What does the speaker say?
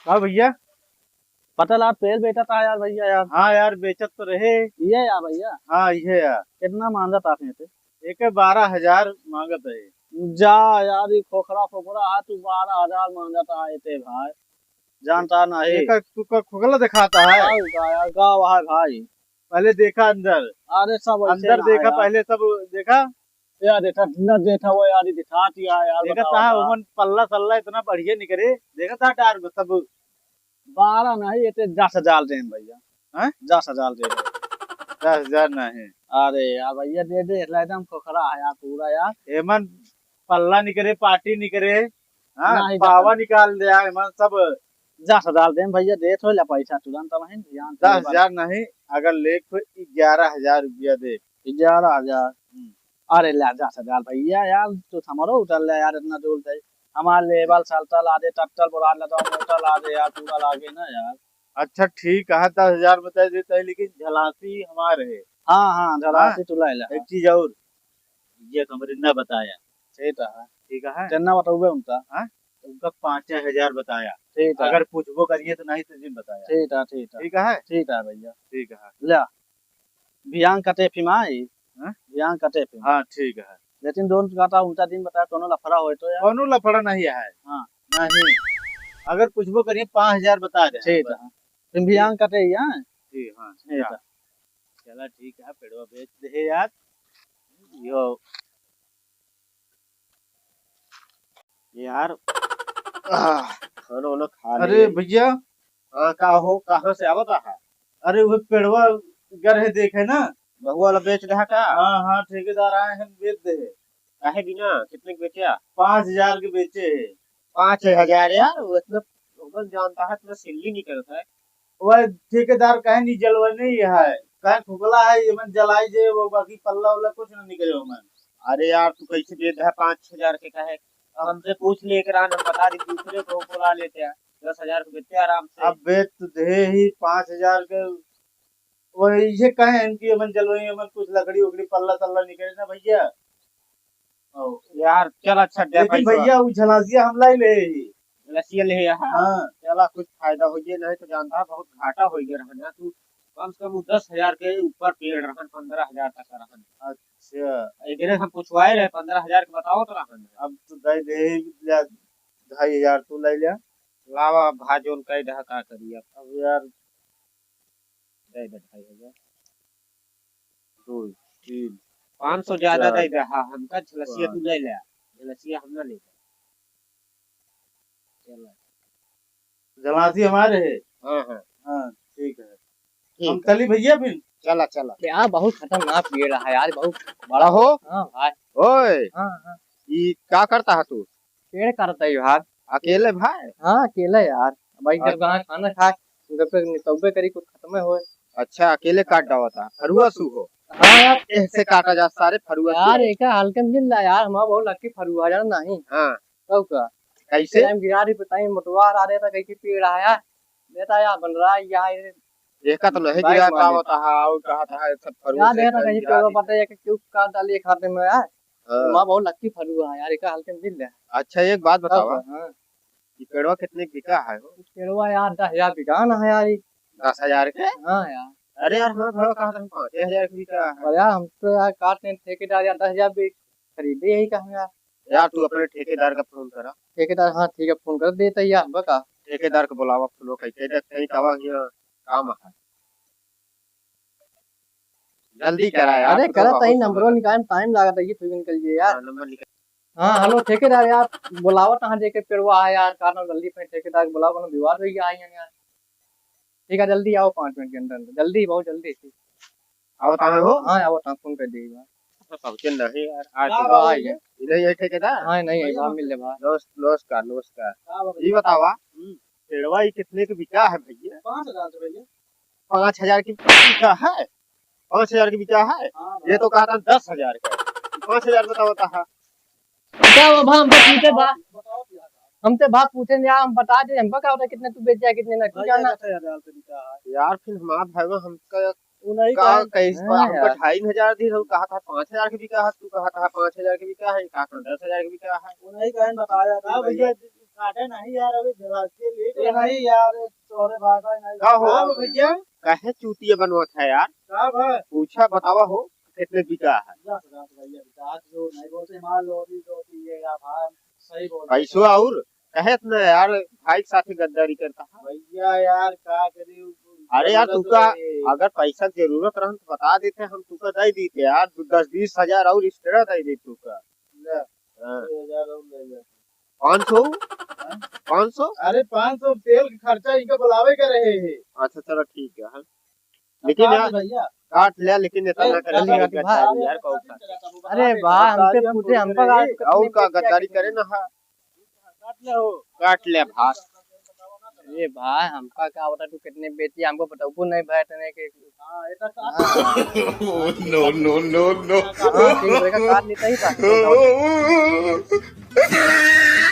हाँ भैया। पता आप पेड़ बेचा था यार भैया यार। हाँ यार बेचत तो रहे। ये यार भैया हाँ ये यार कितना मांगा था आपने थे? एक 12,000 मांगत है। जा यार ये खोखरा फोखरा है तू 12,000 मांगा था ये थे भाई जानता नहीं। एक तू का खुगला दिखाता है। यार गाँव है भाई। पहले देखा अंदर। अरे सब ऐसे अंदर ना है देखा यार। पहले सब देखा। यार देखा न देखा वो यार दिखा दिया यार देखा बताओ था था। उमन पल्ला सल्ला इतना बढ़िया निकले। देखा था डार में सब। 12 नहीं ये थे 10,000 दे भैया। हैं? 10,000 दे दे। 10,000 नहीं। अरे यार भैया दे दे एकदम खोखरा है यार पूरा यार। एमन पल्ला निकले पार्टी निकले। हाँ नहीं पावा निकाल दिया एमन सब। 10,000 दे भैया दे थोड़ा ला पैसा तुरंत नहीं ध्यान से 10,000 नहीं। अगर ले तो 11,000 रुपया दे। 11,000। अरे ले 10,000 भैया यार तू हमारो उतर ले यार इतना दूर से हमारे लेवल सालता ला दे टट्टल बुरा लगा मोटा ला दे यार पूरा लागे ना यार। अच्छा ठीक है 10,000 बता देता है लेकिन झलासी हमारे है। हाँ हाँ जरा हाँ? से तू ले ले। एक चीज और। ये कमरे न बताया। ठीक है ठीक है। चन्ना बताओगे उनका। हाँ? उनका 5,000 बताया। ठीक है अगर पूछबो करिए तो नहीं तो जिन बताया। ठीक है ठीक है ठीक है। ठीक है भैया। ठीक है। ले बियांग कटे फिमाई। हाँ? बियांग कटे फिम। हाँ ठीक है। लेकिन दोनों काटा उल्टा दिन बताया दोनों लफड़ा हो तो यार। कौनो लफड़ा नहीं है। हाँ नहीं। अगर पूछबो करिए 5,000 बता दे। ठीक है फिर बियांग कटे यार। ठीक हाँ ठीक है चला ठीक है पेड़वा बेच दे यार। यो यार खाना वाना खा ले। अरे भैया। हाँ का हो कहाँ से आवता है? अरे वो पेड़वा गरहे देखे ना। बहु वाला बेच रहा का? हाँ हाँ ठेकेदार आए हैं बेच दे। काहे बिना कितने के बेचा? 5,000 के बेचे है। 5,000 यार वो इतना उधर जानता है इतना सिल्ली नहीं करता है। वह ठेकेदार कहे नहीं जलवने ही है। कहे खुगला है ये मन जलाई जे वो बाकी पल्ला उल्ला कुछ ना निकले वो मन। अरे यार तू कैसे बेच रहा 5,000 के काहे? हमसे पूछ लेकर आन हम बता दी दूसरे को बुला लेते हैं 10,000 को बेचते आराम से। अब बेच तो दे ही 5,000 के। वो ये कहे इनकी मन जलवई मन कुछ लकड़ी उकड़ी पल्ला तल्ला निकले ना भैया। यार चल अच्छा दे लेकिन भैया वो झलासिया हमला ही ले ही। लसिया ले यार। हाँ चला कुछ फायदा हो गया नहीं तो जानता है बहुत घाटा हो गया रहना तू कम से कम 10,000 के ऊपर पेड़ रहन 15,000 तक रहन। अच्छा एक हम पूछवाए रहे 15,000 के बताओ तो रहन। अब तो दे दे 2,500 तू ले लिया। लावा भाजोन कह रहा का करिए अब यार दे दे 2,500 2 3 500 ज्यादा चार, दे रहा हमका झलसिया तू ले ले झलसिया हम ना ले चल। झलासी हमारे है। हाँ हाँ हाँ ठीक है। हम ठीक है चली भैया फिर। चला चला। यार बहुत खतरनाक पेड़ है यार बहुत। बड़ा हो हाँ भाई। ओए हाँ हाँ ये क्या करता है तू? पेड़ करता है यार। अकेले भाई? हाँ अकेला यार भाई जब कहाँ खाना खाए तबे करी कुछ खत्म हो। अच्छा अकेले काट डावता फरुआ सू हो। हाँ यार ऐसे काटा जा सारे फरुआ यार से। एक हल्के में मिल रहा यार हमारा बहुत लक्की फरुआ यार नहीं। हाँ तो का कैसे? टाइम गिरा रही बताई मोटवार आ रहा था कैसे पेड़ आया देता यार बन रहा है यार। देखा तो नहीं बाइक गिरा वाले। पावता है और कहा था सब फरुआ यार से देखा कैसे गिरा पेड़ दी। पता है कि क्यों का डालिए खाते में यार। हाँ। माँ बहुत लक्की फरुआ है यार एक हल्के में मिल रहा है। अच्छा एक बात बताओ हाँ ये पेड़वा कितने की बिका है? पेड़वा यार 10,000 बिकाना है यार ये। 10,000 के? हाँ यार अरे यार हाँ थोड़ा कहा था 5,000 की बिका है। और यार हम तो यार काटने ठेकेदार यार 10,000 भी खरीदे यही कहा यार। यार तू अपने ठेकेदार का फोन करा। ठेकेदार हाँ ठीक है फोन कर देता यार बका। ठेकेदार को बुलावा फुलो कहीं कवा यहाँ काम है जल्दी करा यार। अरे तू करा बहुत तही समय नंबरों निकाल टाइम लगा था ये फिर निकल जाए यार। हाँ, नंबर निकल। हाँ हेलो ठेकेदार यार बुलावत कहाँ देके पेड़वा है यार कारण जल्दी पे ठेकेदार को बुलाओ कोनो विवाद हो गया है यार। ठीक है जल्दी आओ 5 मिनट के अंदर जल्दी बहुत जल्दी। आओ तामे हो हाँ आओ ता फोन कर देगा। पहुंचे नहीं यार आज हाँ, तो भाई। नहीं है ठेकेदार। हाँ नहीं है बात मिल ले भाई। नमस्कार नमस्कार ये बतावा पेड़वा ये कितने की बिका है भैया? 5,000 से भैया। 5,000 की बिका है? 5,000 की बिका है? ये तो कहा था 10,000 का। 5,000 बताता है। क्या वो हम तो पूछे बात हमसे बात पूछे यार हम बता दे हमको क्या होता है कितने तू बेच जाए कितने ना तू जाना। यार फिर हमारा भाई हमका नहीं का कैसे हाँ हमका यार। 2,500 दी हम कहा था 5,000 की बिका है तू कहा था 5,000 की बिका है कहा था 10,000 की बिका है। नहीं कहन बताया था भैया काटे नहीं यार, अभी जलाते लेट ये नहीं यार, तोरे भाषा नहीं का हो? हाँ भैया कहे चूतिया बनवत है यार, का भाई पूछा बतावा हो कितने बिका है। भैया आज जो नहीं बोलते मान लो अभी तो पिएगा भाई, सही बोल पैसो और कहे इतना यार भाई के साथ गद्दारी करता है। भैया यार का करी। अरे यार तुका अगर पैसा की जरूरत रहा तो बता देते, हम तुका दे देते यार, 10-20 हजार और एक्स्ट्रा दे देते तुका। 500 500। अरे 500 तेल का खर्चा इनका बुलावे के रहे हैं। अच्छा चलो ठीक है हाँ। लेकिन यार भैया काट लिया, लेकिन इतना जल्दी करेंगे काट भाई। गद्दारी यार कौन सा। अरे वाह, हमसे पूछे हम पर और का गद्दारी करे ना हाँ। काट ले भाई। अरे भाई हमका क्या बता, तू कितने बेची हमको बताओ को नहीं बैठने के। हां ऐसा का no, no, no, no. हाँ, ठीक है, काट लेता ही था।